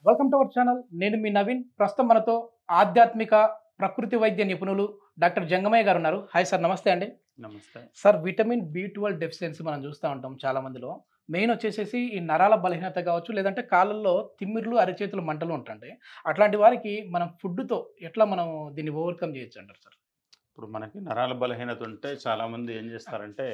Welcome to our channel. నేను మీ నవీన్. ప్రస్తుతం మనతో ఆధ్యాత్మిక ప్రకృతి వైద్య నిపుణులు డాక్టర్ జంగమయ్య గారు ఉన్నారు. హాయ్ సార్, నమస్తే అండి. నమస్తే. సార్, విటమిన్ B12 డెఫిషియన్సీ మనం చూస్తూ ఉంటాం చాలా మందిలో. మెయిన్ వచ్చేసేసి ఈ నరాల బలహీనత కావచ్చు, లేదంటే కాళ్ళల్లో తిమ్మిర్లు, అరిచేతులు మంటలు ఉంటుంటాయి. అట్లాంటి వారికి మనం ఫుడ్తో ఎట్లా మనం దీన్ని ఓవర్కమ్ చేయొచ్చు అంటారు సార్? ఇప్పుడు మనకి నరాల బలహీనత ఉంటే చాలామంది ఏం చేస్తారంటే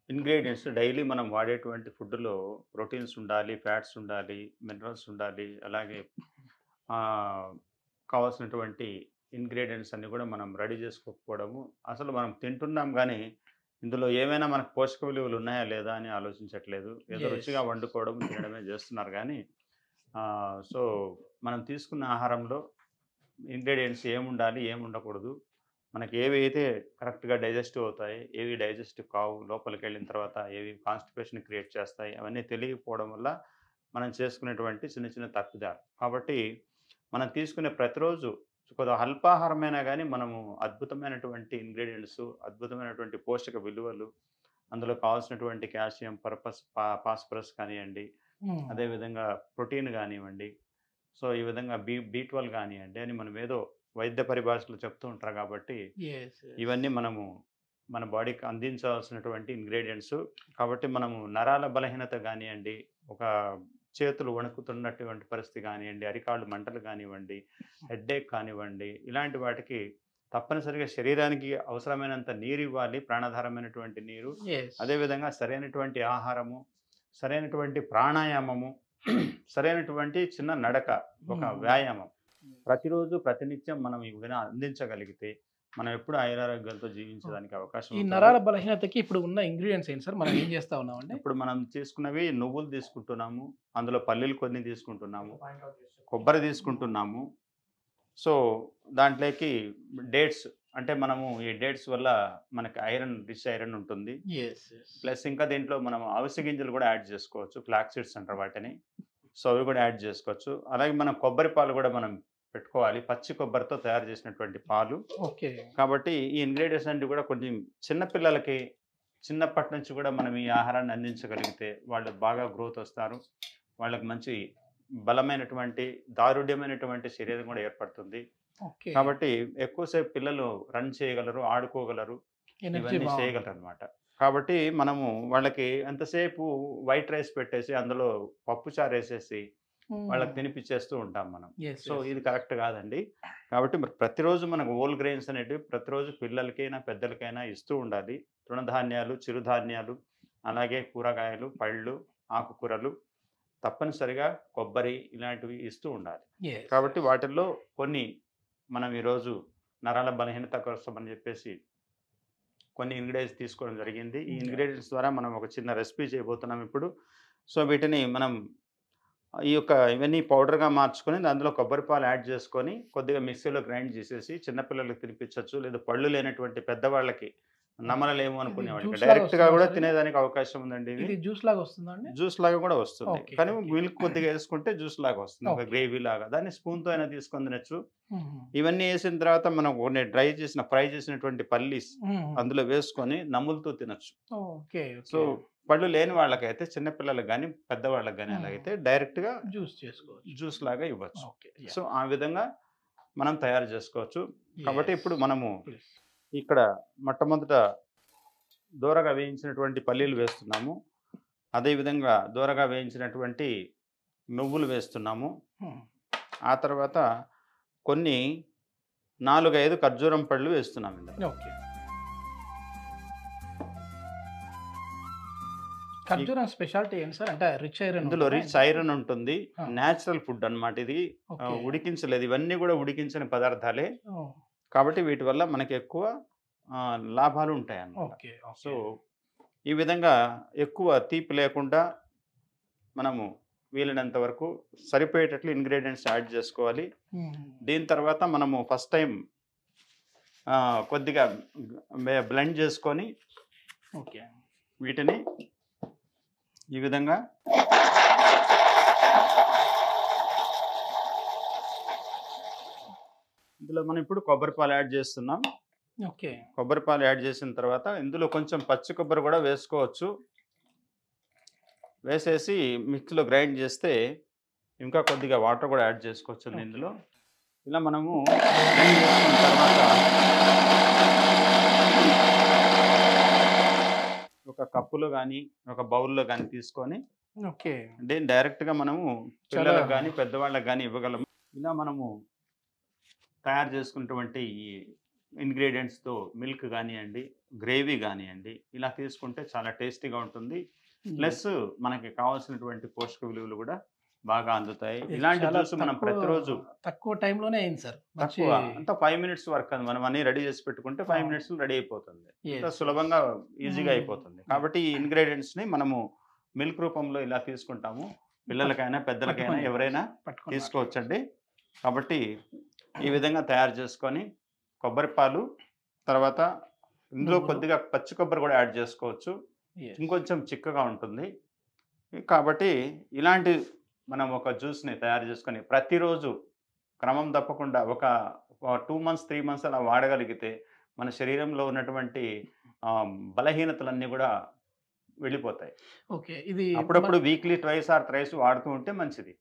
ఇంగ్రీడియంట్స్ డైలీ మనం వాడేటువంటి ఫుడ్లో ప్రోటీన్స్ ఉండాలి, ఫ్యాట్స్ ఉండాలి, మినరల్స్ ఉండాలి, అలాగే ఆ, కావాల్సినటువంటి ఇంగ్రీడియంట్స్ అన్నీ కూడా మనం రెడీ చేసుకోకపోవడము. అసలు మనం తింటున్నాం కానీ ఇందులో ఏమైనా మనకు పోషక విలువలు ఉన్నాయా లేదా అని ఆలోచించట్లేదు. ఏదో Yes. రుచిగా వండుకోవడం తినడమే చేస్తున్నారు కానీ సో మనం తీసుకున్న ఆహారంలో ఇంగ్రీడియంట్స్ ఏముండాలి ఏముండకూడదు, మనకి ఏవి అయితే కరెక్ట్గా డైజెస్టివ్ అవుతాయి, ఏవి డైజెస్టివ్ కావు, లోపలికి వెళ్ళిన తర్వాత ఏవి కాన్స్టిపేషన్ క్రియేట్ చేస్తాయి, అవన్నీ తెలియకపోవడం వల్ల మనం చేసుకునేటువంటి చిన్న చిన్న తప్పిదాలు. కాబట్టి మనం తీసుకునే ప్రతిరోజు కొద్దిగా అల్పాహారమైనా కానీ మనము అద్భుతమైనటువంటి ఇంగ్రీడియంట్స్, అద్భుతమైనటువంటి పోషక విలువలు, అందులో కావాల్సినటువంటి కాల్షియం, ఫాస్ఫరస్ కానివ్వండి, అదేవిధంగా ప్రోటీన్ కానివ్వండి, సో ఈ విధంగా B12 కానివ్వండి అని మనం ఏదో వైద్య పరిభాషలో చెప్తూ ఉంటారు. కాబట్టి Yes, yes. ఇవన్నీ మనము మన బాడీకి అందించాల్సినటువంటి ఇంగ్రీడియంట్స్. కాబట్టి మనము నరాల బలహీనత కానివ్వండి, ఒక చేతులు వణుకుతున్నటువంటి పరిస్థితి కానివ్వండి, అరికాళ్ళు మంటలు కానివ్వండి, హెడ్ఏక్ కానివ్వండి, ఇలాంటి వాటికి తప్పనిసరిగా శరీరానికి అవసరమైనంత నీరు ఇవ్వాలి, ప్రాణాధారమైనటువంటి నీరు. Yes. అదేవిధంగా సరైనటువంటి ఆహారము, సరైనటువంటి ప్రాణాయామము, సరైనటువంటి చిన్న నడక, ఒక వ్యాయామం ప్రతిరోజు ప్రతినిత్యం మనం ఇవన్నీ అందించగలిగితే మనం ఎప్పుడు ఆయురారోగ్యాలతో జీవించడానికి అవకాశం ఈ ఉంటుంది. నరాల బలహీనతకి ఇప్పుడు ఉన్న ఇంగ్రీడియంట్స్ ఏంటి సార్? మనం ఏం చేస్తా ఉన్నామండి? ఇప్పుడు మనం తీసుకున్నవి నువ్వులు తీసుకుంటున్నాము, అందులో పల్లీలు కొన్ని తీసుకుంటున్నాము, కొబ్బరి తీసుకుంటున్నాము. సో దాంట్లోకి డేట్స్, అంటే మనము ఈ డేట్స్ వల్ల మనకి ఐరన్, రిచ్ ఐరన్ ఉంటుంది. Yes, yes. ప్లస్ ఇంకా దీంట్లో మనం అవిసె గింజలు కూడా యాడ్ చేసుకోవచ్చు, ఫ్లాక్ సీడ్స్ అంటారు వాటిని. సో అవి కూడా యాడ్ చేసుకోవచ్చు. అలాగే మనం కొబ్బరి పాలు కూడా మనం పెట్టుకోవాలి, పచ్చి కొబ్బరితో తయారు చేసినటువంటి పాలు. ఓకే. కాబట్టి ఈ ఇంగ్రీడియంట్స్ అన్ని కూడా కొంచెం చిన్నపిల్లలకి చిన్నప్పటి నుంచి కూడా మనం ఈ ఆహారాన్ని అందించగలిగితే వాళ్ళు బాగా గ్రోత్ వస్తారు, వాళ్ళకి మంచి బలమైనటువంటి దారుఢ్యమైనటువంటి శరీరం కూడా ఏర్పడుతుంది. ఓకే. కాబట్టి ఎక్కువసేపు పిల్లలు రన్ చేయగలరు, ఆడుకోగలరు, ఎనర్జీ ఇవన్నీ చేయగలరు అనమాట. కాబట్టి మనము వాళ్ళకి ఎంతసేపు వైట్ రైస్ పెట్టేసి అందులో పప్పు చారు వేసేసి వాళ్ళకి తినిపించేస్తూ ఉంటాం మనం. సో ఇది కరెక్ట్ కాదండి. కాబట్టి మరి ప్రతిరోజు మనకు హోల్ గ్రెయిన్స్ అనేటివి ప్రతిరోజు పిల్లలకైనా పెద్దలకైనా ఇస్తూ ఉండాలి. తృణధాన్యాలు, చిరుధాన్యాలు, అలాగే కూరగాయలు, పళ్ళు, ఆకుకూరలు, తప్పనిసరిగా కొబ్బరి ఇలాంటివి ఇస్తూ ఉండాలి. కాబట్టి వాటిల్లో కొన్ని మనం ఈరోజు నరాల బలహీనత కోసం అని చెప్పేసి కొన్ని ఇంగ్రీడియంట్స్ తీసుకోవడం జరిగింది. ఈ ఇంగ్రీడియంట్స్ ద్వారా మనం ఒక చిన్న రెసిపీ చేయబోతున్నాం ఇప్పుడు. సో వీటిని మనం ఇవన్నీ పౌడర్గా మార్చుకొని అందులో కొబ్బరి పాలు యాడ్ చేసుకొని కొద్దిగా మిక్సీలో గ్రైండ్ చేసేసి చిన్నపిల్లలకి తినిపించవచ్చు, లేదా పళ్ళు లేనటువంటి పెద్దవాళ్ళకి, నమలలేము అనుకునే వాళ్ళకి డైరెక్ట్గా కూడా తినేదానికి అవకాశం ఉందండి. ఇది జ్యూస్ లాగా వస్తుందండి? జ్యూస్ లాగా కూడా వస్తుంది, Okay, కానీ okay. మిల్క్ కొద్దిగా వేసుకుంటే జ్యూస్ లాగా వస్తుంది, ఒక Okay. గ్రేవీ లాగా. దాన్ని స్పూన్తో అయినా తీసుకొని తినచ్చు. ఇవన్నీ వేసిన తర్వాత మనం కొన్ని ఫ్రై చేసినటువంటి పల్లీస్ అందులో వేసుకొని నములుతూ తినచ్చు. ఓకే. సో పళ్ళు లేని వాళ్ళకైతే, చిన్నపిల్లలకు కానీ పెద్దవాళ్ళకి కానీ అలాగైతే డైరెక్ట్గా జ్యూస్ చేసుకోవచ్చు, జ్యూస్ లాగా ఇవ్వచ్చు. ఓకే. సో ఆ విధంగా మనం తయారు చేసుకోవచ్చు. కాబట్టి ఇప్పుడు మనము Please. ఇక్కడ మొట్టమొదట దూరగా వేయించినటువంటి పల్లీలు వేస్తున్నాము, అదేవిధంగా దూరగా వేయించినటువంటి నువ్వులు వేస్తున్నాము. ఆ తర్వాత కొన్ని 4-5 ఖర్జూరం పళ్ళు వేస్తున్నాము ఇందులో. ఓకే. ఖర్జూరం స్పెషాలిటీ ఏంటి సార్? అంటే రిచ్ ఐరన్ ఇందులో రిచ్ ఐరన్ ఉంటుంది, న్యాచురల్ ఫుడ్ అన్నమాట ఇది. ఉడికించలేదు, ఇవన్నీ కూడా ఉడికించిన పదార్థాలే. కాబట్టి వీటి వల్ల మనకి ఎక్కువ లాభాలు ఉంటాయి అన్నమాట. సో ఈ విధంగా ఎక్కువ తీపి లేకుండా మనము వీలైనంత వరకు సరిపోయేటట్లు ఇంగ్రీడియంట్స్ యాడ్ చేసుకోవాలి. దీని తర్వాత మనము ఫస్ట్ టైం కొద్దిగా బ్లెండ్ చేసుకొని ఓకే వీటిని ఈ విధంగా ఇందులో మనం ఇప్పుడు కొబ్బరి పాలు యాడ్ చేస్తున్నాం. ఓకే. కొబ్బరి పాలు యాడ్ చేసిన తర్వాత ఇందులో కొంచెం పచ్చి కొబ్బరి కూడా వేసుకోవచ్చు. వేసేసి మిక్సీలో గ్రైండ్ చేస్తే ఇంకా కొద్దిగా వాటర్ కూడా యాడ్ చేసుకోవచ్చు ఇందులో. ఇలా మనము blend చేసుకున్న తర్వాత ఒక కప్పులో కానీ ఒక బౌల్లో కానీ తీసుకొని ఓకే. డైరెక్ట్గా మనము పిల్లలకు కానీ పెద్దవాళ్ళకి కానీ ఇవ్వగలము. ఇలా మనము తయారు చేసుకున్నటువంటి ఈ ఇంగ్రీడియంట్స్తో మిల్క్ కానివ్వండి, గ్రేవీ కానివ్వండి, ఇలా తీసుకుంటే చాలా టేస్టీగా ఉంటుంది. ప్లస్ మనకి కావాల్సినటువంటి పోషక విలువలు కూడా బాగా అందుతాయి. ఇలాంటి జ్యూస్ మనం ప్రతిరోజు తక్కువ టైంలోనే అయింది సార్. తక్కువ అంతా 5 మినిట్స్ వర్క్ అది. మనం అన్ని రెడీ చేసి పెట్టుకుంటే 5 మినిట్స్ రెడీ అయిపోతుంది. ఇంత సులభంగా ఈజీగా అయిపోతుంది. కాబట్టి ఈ ఇంగ్రీడియంట్స్ని మనము మిల్క్ రూపంలో ఇలా తీసుకుంటాము. పిల్లలకైనా పెద్దలకైనా ఎవరైనా తీసుకోవచ్చండి. కాబట్టి ఈ విధంగా తయారు చేసుకొని కొబ్బరి పాలు, తర్వాత ఇందులో కొద్దిగా పచ్చి కొబ్బరి కూడా యాడ్ చేసుకోవచ్చు. ఇంకొంచెం చిక్కగా ఉంటుంది. కాబట్టి ఇలాంటి మనం ఒక జ్యూస్ని తయారు చేసుకొని ప్రతిరోజు క్రమం తప్పకుండా ఒక 2 మంత్స్ 3 మంత్స్ అలా వాడగలిగితే మన శరీరంలో ఉన్నటువంటి బలహీనతలన్నీ కూడా వెళ్ళిపోతాయి. ఓకే. ఇది అప్పుడప్పుడు వీక్లీ ట్వైస్ ఆర్ థ్రైస్ వాడుతూ ఉంటే మంచిది.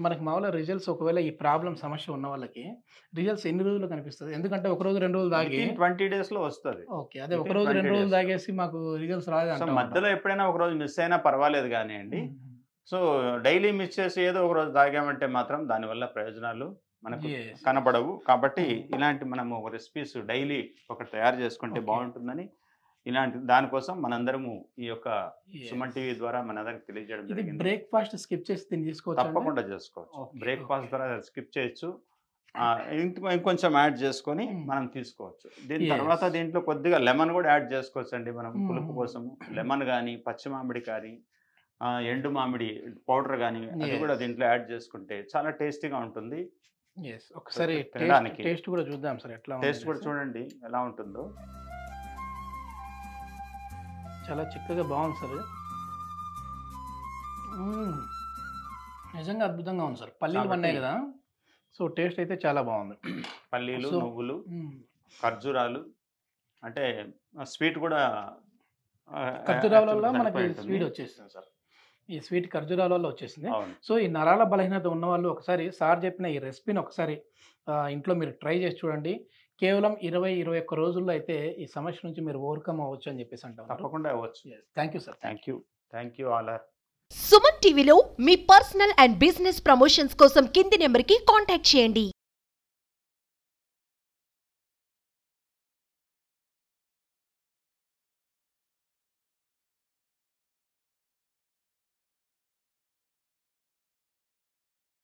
మనకి మామూలుగా రిజల్ట్స్ ఒకవేళ ఈ ప్రాబ్లం సమస్య ఉన్న వాళ్ళకి రిజల్ట్స్ ఎన్ని రోజుల్లో కనిపిస్తుంది? ఎందుకంటే ఒక రోజు 2 రోజులు తాగి 20 డేస్లో వస్తుంది. ఓకే. అదే ఒక రోజు 2 రోజులు తాగేసి మాకు రిజల్ట్స్ రాదు. మధ్యలో ఎప్పుడైనా ఒక రోజు మిస్ అయినా పర్వాలేదు కానివ్వండి. సో డైలీ మిస్ చేసి ఏదో ఒక రోజు తాగామంటే మాత్రం దానివల్ల ప్రయోజనాలు మనకు కనబడవు. కాబట్టి ఇలాంటి మనము రెసిపీస్ డైలీ ఒకటి తయారు చేసుకుంటే బాగుంటుందని ఇలాంటి దానికోసం మనందరము ఈ యొక్క సుమన్ టీవీ ద్వారా మనందరికి తెలియజేయడం జరిగింది. బ్రేక్ఫాస్ట్ స్కిప్ చేసి తీసుకోవచ్చు, తప్పకుండా చేసుకోవచ్చు. బ్రేక్ఫాస్ట్ ద్వారా స్కిప్ చేయొచ్చు. ఇంకొంచెం యాడ్ చేసుకొని మనం తీసుకోవచ్చు. దీని తర్వాత దీంట్లో కొద్దిగా లెమన్ కూడా యాడ్ చేసుకోవచ్చు అండి. మనం పులుపు కోసము లెమన్ కానీ, పచ్చి మామిడి కానీ, ఎండు మామిడి పౌడర్ కానీ అది కూడా దీంట్లో యాడ్ చేసుకుంటే చాలా టేస్టీగా ఉంటుంది. ఒకసారి టేస్ట్ కూడా చూద్దాం సార్. ఎట్లా టేస్ట్ కూడా చూడండి ఎలా ఉంటుందో. చాలా చిక్కగా బాగుంది సార్. నిజంగా అద్భుతంగా ఉంది సార్. పల్లీలు ఉన్నాయి కదా, సో టేస్ట్ అయితే చాలా బాగుంది. పల్లీలు, నువ్వులు, ఖర్జూరాలు, అంటే స్వీట్ కూడా ఖర్జూరాల వల్ల మనకి స్వీట్ వచ్చేస్తుంది సార్. ఈ స్వీట్ ఖర్జూరాల వల్ల వచ్చేసింది. సో ఈ నరాల బలహీనత ఉన్న వాళ్ళు ఒకసారి సార్ చెప్పిన ఈ రెసిపీని ఒకసారి ఇంట్లో మీరు ట్రై చేసి చూడండి. కేవలం 20-21 రోజుల్లో అయితే ఈ సమస్య నుంచి మీరు ఓవర్కమ్ అవ్వచ్చు అని చెప్పేసి అంటారు. తప్పకుండా అవ్వచ్చు. Thank you sir. Thank you all. Suman టీవీలో మీ పర్సనల్ అండ్ బిజినెస్ ప్రమోషన్స్ కోసం కింది నెంబర్కి కాంటాక్ట్ చేయండి.